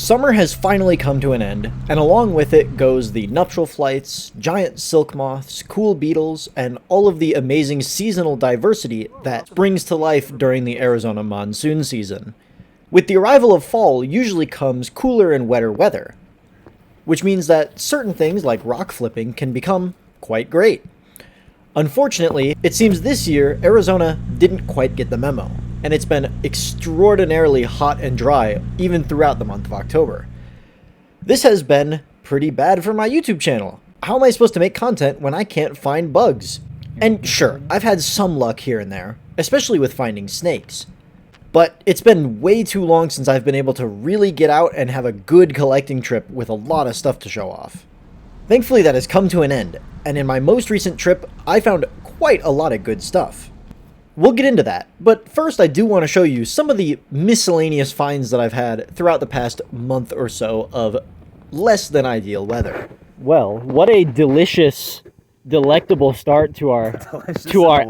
Summer has finally come to an end, and along with it goes the nuptial flights, giant silk moths, cool beetles, and all of the amazing seasonal diversity that springs to life during the Arizona monsoon season. With the arrival of fall usually comes cooler and wetter weather, which means that certain things like rock flipping can become quite great. Unfortunately, it seems this year Arizona didn't quite get the memo, and it's been extraordinarily hot and dry even throughout the month of October. This has been pretty bad for my YouTube channel. How am I supposed to make content when I can't find bugs? And sure, I've had some luck here and there, especially with finding snakes. But it's been way too long since I've been able to really get out and have a good collecting trip with a lot of stuff to show off. Thankfully that has come to an end, and in my most recent trip, I found quite a lot of good stuff. We'll get into that, but first I do want to show you some of the miscellaneous finds that I've had throughout the past month or so of less than ideal weather. Well, what a delicious, delectable start to our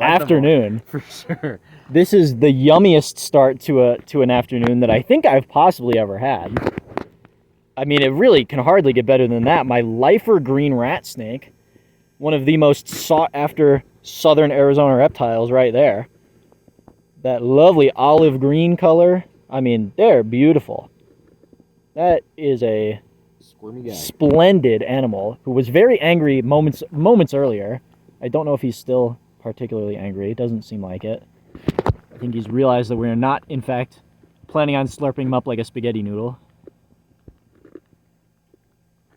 afternoon. For sure. This is the yummiest start to an afternoon that I think I've possibly ever had. I mean, it really can hardly get better than that. My lifer green rat snake, one of the most sought after southern Arizona reptiles right there. That lovely olive green color. I mean, they're beautiful. That is a splendid animal who was very angry moments earlier. I don't know if he's still particularly angry. It doesn't seem like it. I think he's realized that we're not, in fact, planning on slurping him up like a spaghetti noodle.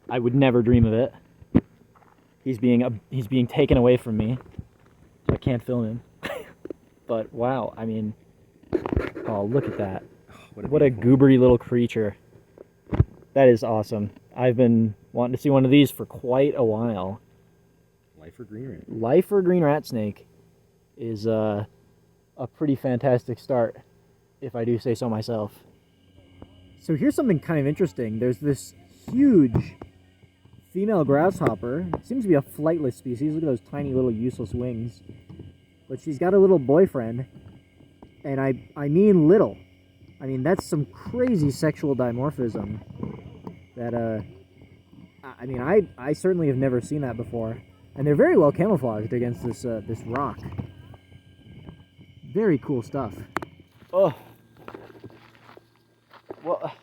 I would never dream of it. He's being taken away from me, so I can't film him. But wow, I mean, oh, look at that. What a goobery little creature. That is awesome. I've been wanting to see one of these for quite a while. Lifer green rat. Lifer green rat snake is a pretty fantastic start, if I do say so myself. So here's something kind of interesting. There's this huge female grasshopper. Seems to be a flightless species. Look at those tiny little useless wings. But she's got a little boyfriend, and I mean little. I mean, that's some crazy sexual dimorphism that, I mean, I certainly have never seen that before. And they're very well camouflaged against this rock. Very cool stuff. Oh. Well,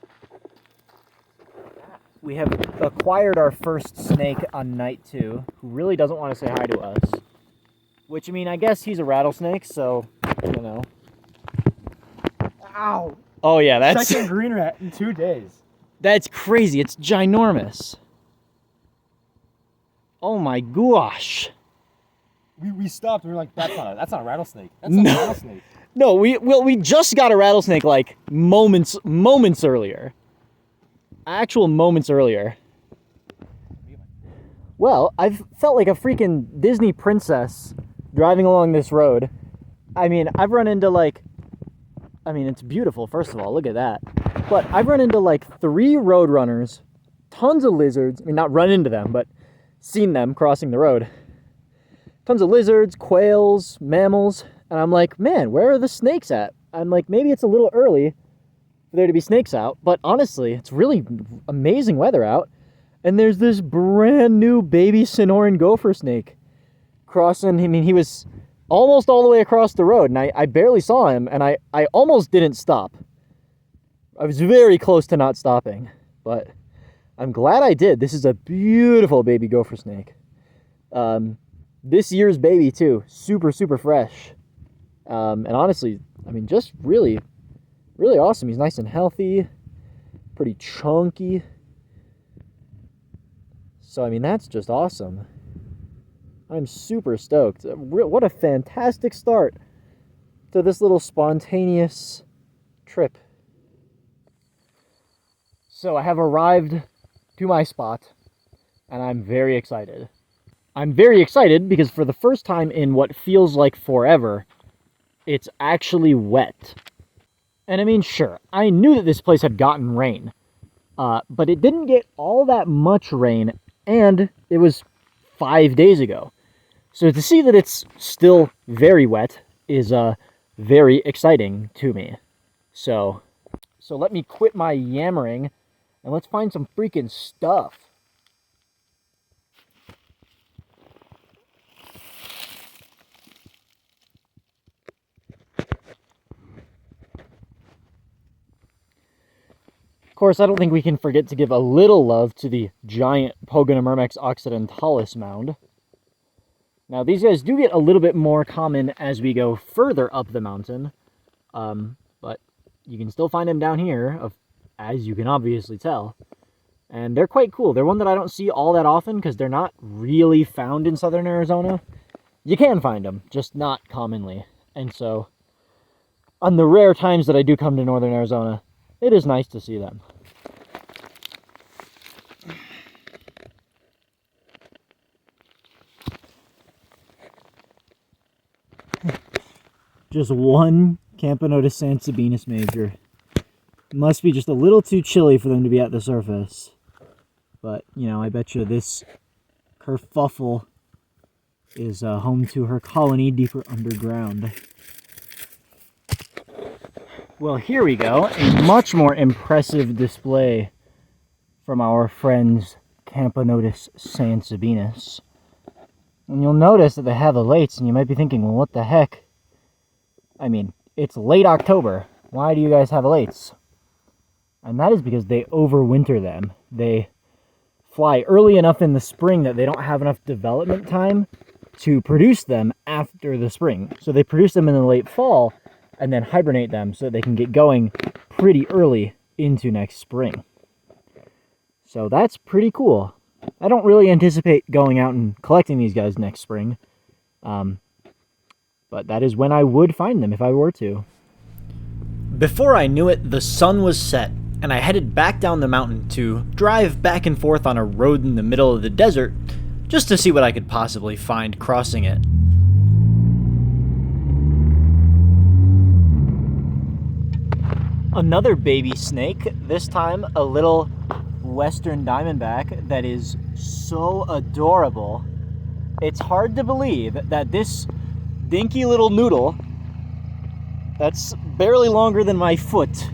we have acquired our first snake on night 2, who really doesn't want to say hi to us. Which, I mean, I guess he's a rattlesnake, so, you know. Ow! Oh, yeah, that's... Second green rat in 2 days. That's crazy. It's ginormous. Oh, my gosh. We stopped and we were like, that's not a rattlesnake. That's not a rattlesnake. No, we just got a rattlesnake, like, moments earlier. Actual moments earlier. Well, I've felt like a freaking Disney princess driving along this road. I mean, I've run into it's beautiful, first of all, look at that. But I've run into like 3 roadrunners, tons of lizards. I mean, not run into them, but seen them crossing the road. Tons of lizards, quails, mammals. And I'm like, man, where are the snakes at? I'm like, maybe it's a little early for there to be snakes out. But honestly, it's really amazing weather out. And there's this brand new baby Sonoran gopher snake crossing. I mean, he was almost all the way across the road, and I barely saw him, and I almost didn't stop. I was very close to not stopping, but I'm glad I did. This is a beautiful baby gopher snake. This year's baby, too. Super, super fresh. And honestly, I mean, just really, really awesome. He's nice and healthy, pretty chunky. So, I mean, that's just awesome. I'm super stoked. What a fantastic start to this little spontaneous trip. So, I have arrived to my spot, and I'm very excited. I'm very excited because for the first time in what feels like forever, it's actually wet. And I mean, sure, I knew that this place had gotten rain, but it didn't get all that much rain, and it was 5 days ago. So to see that it's still very wet is very exciting to me. So let me quit my yammering and let's find some freaking stuff. Of course, I don't think we can forget to give a little love to the giant Pogonomyrmex occidentalis mound. Now, these guys do get a little bit more common as we go further up the mountain, but you can still find them down here, as you can obviously tell. And they're quite cool. They're one that I don't see all that often because they're not really found in southern Arizona. You can find them, just not commonly. And so, on the rare times that I do come to northern Arizona, it is nice to see them. Just one Camponotus sansabinus major. Must be just a little too chilly for them to be at the surface. But, you know, I bet you this kerfuffle is home to her colony deeper underground. Well, here we go. A much more impressive display from our friends Camponotus sansabinus. And you'll notice that they have elates, and you might be thinking, well, what the heck? I mean, it's late October. Why do you guys have elates? And that is because they overwinter them. They fly early enough in the spring that they don't have enough development time to produce them after the spring. So they produce them in the late fall and then hibernate them so they can get going pretty early into next spring. So that's pretty cool. I don't really anticipate going out and collecting these guys next spring. But that is when I would find them if I were to. Before I knew it, the sun was set, and I headed back down the mountain to drive back and forth on a road in the middle of the desert, just to see what I could possibly find crossing it. Another baby snake, this time a little western diamondback that is so adorable. It's hard to believe that this dinky little noodle that's barely longer than my foot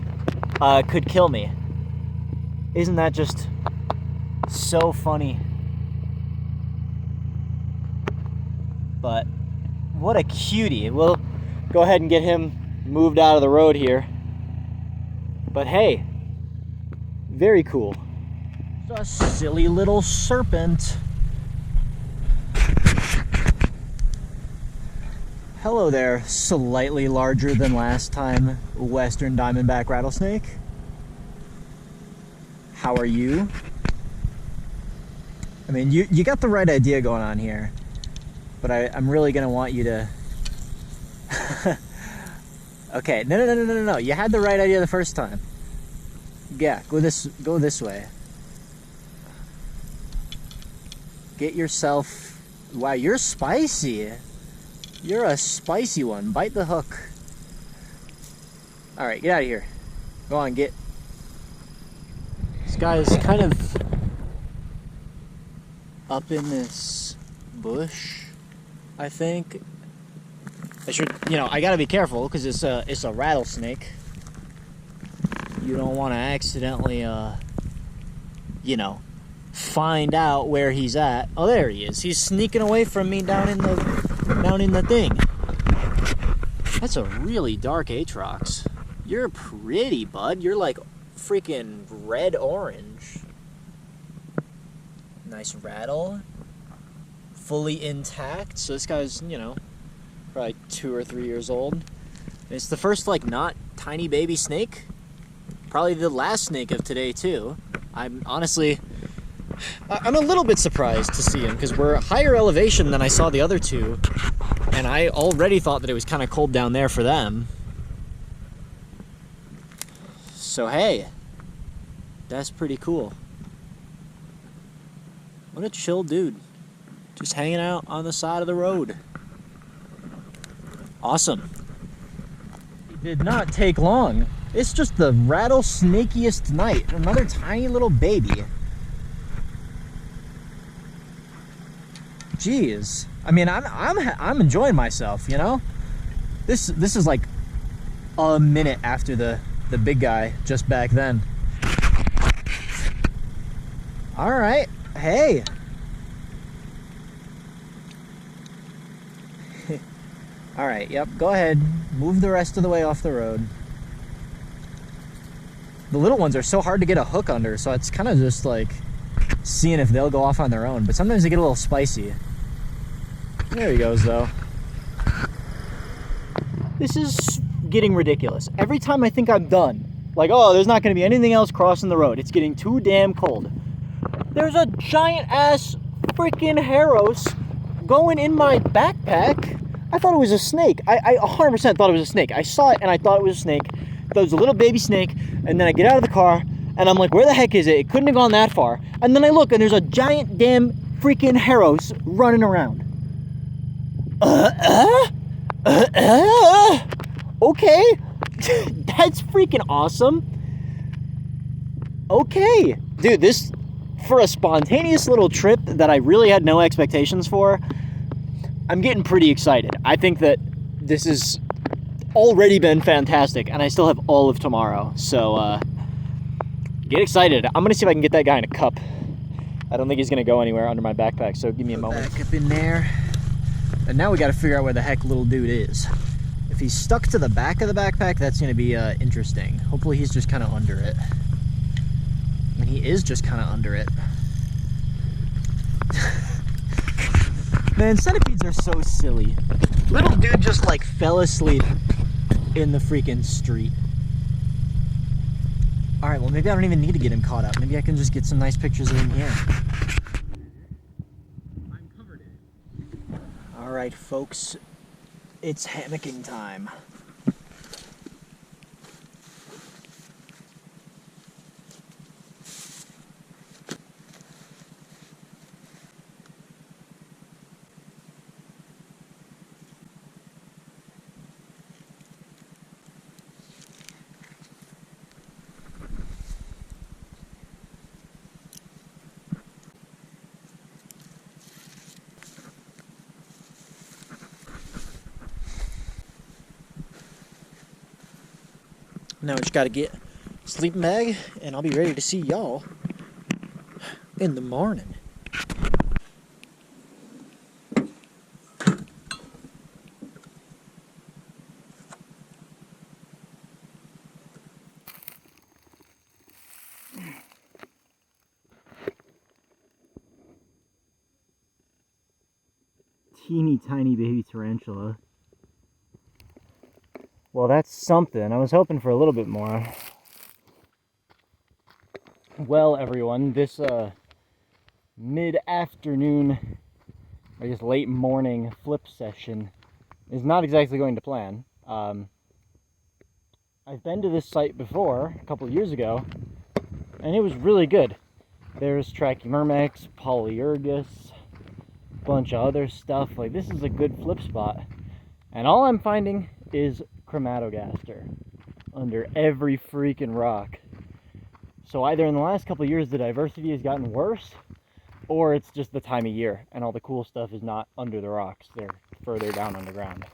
could kill me. Isn't that just so funny? But what a cutie. We'll go ahead and get him moved out of the road here. But hey, very cool. It's a silly little serpent. Hello there, slightly larger than last time western diamondback rattlesnake. How are you? I mean, you got the right idea going on here, but I'm really gonna want you to... Okay, no. You had the right idea the first time. Yeah, go this way. Get yourself... Wow, you're spicy. You're a spicy one. Bite the hook. Alright, get out of here. Go on, get... This guy is kind of up in this bush, I think. I should, I gotta be careful because it's a rattlesnake. You don't want to accidentally, find out where he's at. Oh, there he is. He's sneaking away from me down in the thing. That's a really dark Aatrox. You're pretty, bud. You're like freaking red-orange. Nice rattle. Fully intact. So this guy's, probably 2 or 3 years old. It's the first, not tiny baby snake. Probably the last snake of today, too. I'm a little bit surprised to see him because we're higher elevation than I saw the other two. And I already thought that it was kind of cold down there for them. So, hey. That's pretty cool. What a chill dude. Just hanging out on the side of the road. Awesome. It did not take long. It's just the rattlesnakiest night. Another tiny little baby. Jeez. I mean, I'm enjoying myself, This is like a minute after the big guy just back then. All right. Hey. All right. Yep. Go ahead. Move the rest of the way off the road. The little ones are so hard to get a hook under, so it's kind of just like seeing if they'll go off on their own. But sometimes they get a little spicy. There he goes, though. This is getting ridiculous. Every time I think I'm done, like, oh, there's not going to be anything else crossing the road. It's getting too damn cold. There's a giant ass freaking Haros going in my backpack. I thought it was a snake. I 100% thought it was a snake. I saw it and I thought it was a snake. I thought it was a little baby snake. And then I get out of the car and I'm like, where the heck is it? It couldn't have gone that far. And then I look and there's a giant damn freaking Haros running around. Okay. That's freaking awesome. Okay. Dude, this, for a spontaneous little trip that I really had no expectations for, I'm getting pretty excited. I think that this has already been fantastic, and I still have all of tomorrow. So, get excited. I'm going to see if I can get that guy in a cup. I don't think he's going to go anywhere under my backpack, so give me a moment. Back up in there. And now we got to figure out where the heck little dude is. If he's stuck to the back of the backpack, that's going to be interesting. Hopefully he's just kind of under it. I mean, he is just kind of under it. Man, centipedes are so silly. Little dude just like fell asleep in the freaking street. All right, well maybe I don't even need to get him caught up. Maybe I can just get some nice pictures of him here. I'm covered in it. All right, folks, it's hammocking time. Now we just gotta get a sleeping bag and I'll be ready to see y'all in the morning. Teeny tiny baby tarantula. Well, that's something. I was hoping for a little bit more. Well, everyone, this mid-afternoon, I guess late morning flip session is not exactly going to plan. I've been to this site before, a couple of years ago, and it was really good. There's Trachymyrmex, Polyergus, a bunch of other stuff. Like, this is a good flip spot. And all I'm finding is Chromatogaster under every freaking rock. So either in the last couple of years the diversity has gotten worse, or it's just the time of year and all the cool stuff is not under the rocks, they're further down underground.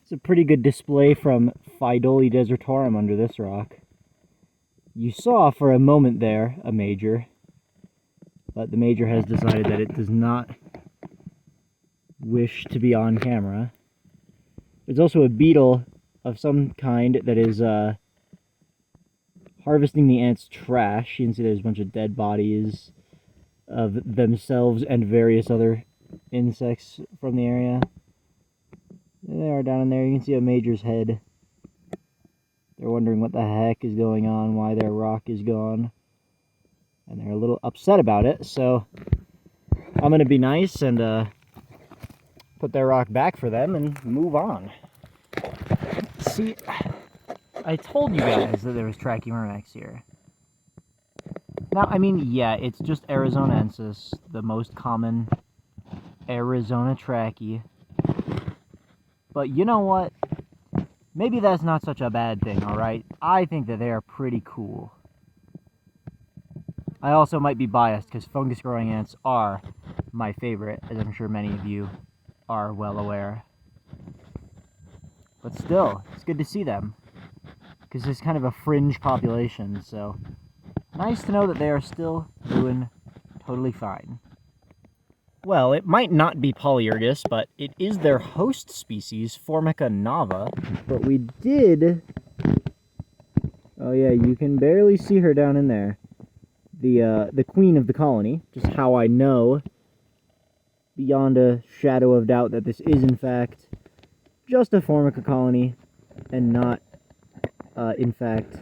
It's a pretty good display from Phydoly desertorum under this rock. You saw for a moment there a major, but the major has decided that it does not wish to be on camera. There's also a beetle of some kind that is harvesting the ants' trash. You can see there's a bunch of dead bodies of themselves and various other insects from the area. There they are down in there. You can see a major's head. They're wondering what the heck is going on, why their rock is gone. And they're a little upset about it, so I'm going to be nice and put their rock back for them and move on. See, I told you guys that there was Trachymyrmex here. Now, I mean, yeah, it's just Arizonensis, the most common Arizona trachy. But you know what? Maybe that's not such a bad thing, alright? I think that they are pretty cool. I also might be biased because fungus growing ants are my favorite, as I'm sure many of you are well aware. But still, it's good to see them, because it's kind of a fringe population, so Nice to know that they are still doing totally fine. Well, it might not be Polyergus, but it is their host species, Formica nava. But we did... Oh yeah, you can barely see her down in there. The queen of the colony, just how I know, beyond a shadow of doubt, that this is in fact just a Formica colony, and not, in fact,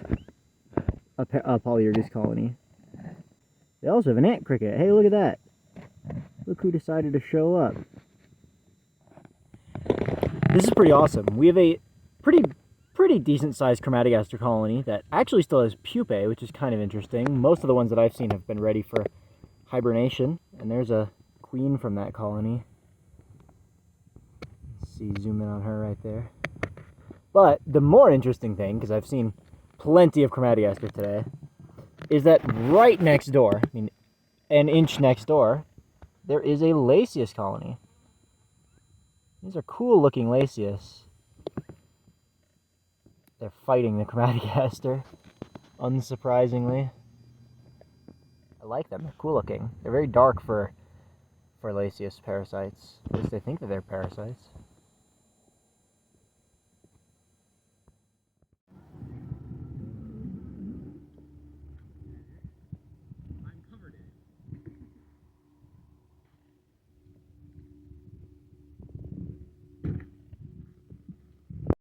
a Polyergus colony. They also have an ant cricket. Hey, look at that. Look who decided to show up. This is pretty awesome. We have a pretty decent-sized Chromatogaster colony that actually still has pupae, which is kind of interesting. Most of the ones that I've seen have been ready for hibernation, and there's a queen from that colony. Let's see, zoom in on her right there. But the more interesting thing, because I've seen plenty of Chromatogaster today, is that right next door, I mean, an inch next door, there is a Lasius colony. These are cool-looking Lasius. They're fighting the Chromatogaster, unsurprisingly. I like them. They're cool-looking. They're very dark for Lasius parasites. At least I think that they're parasites.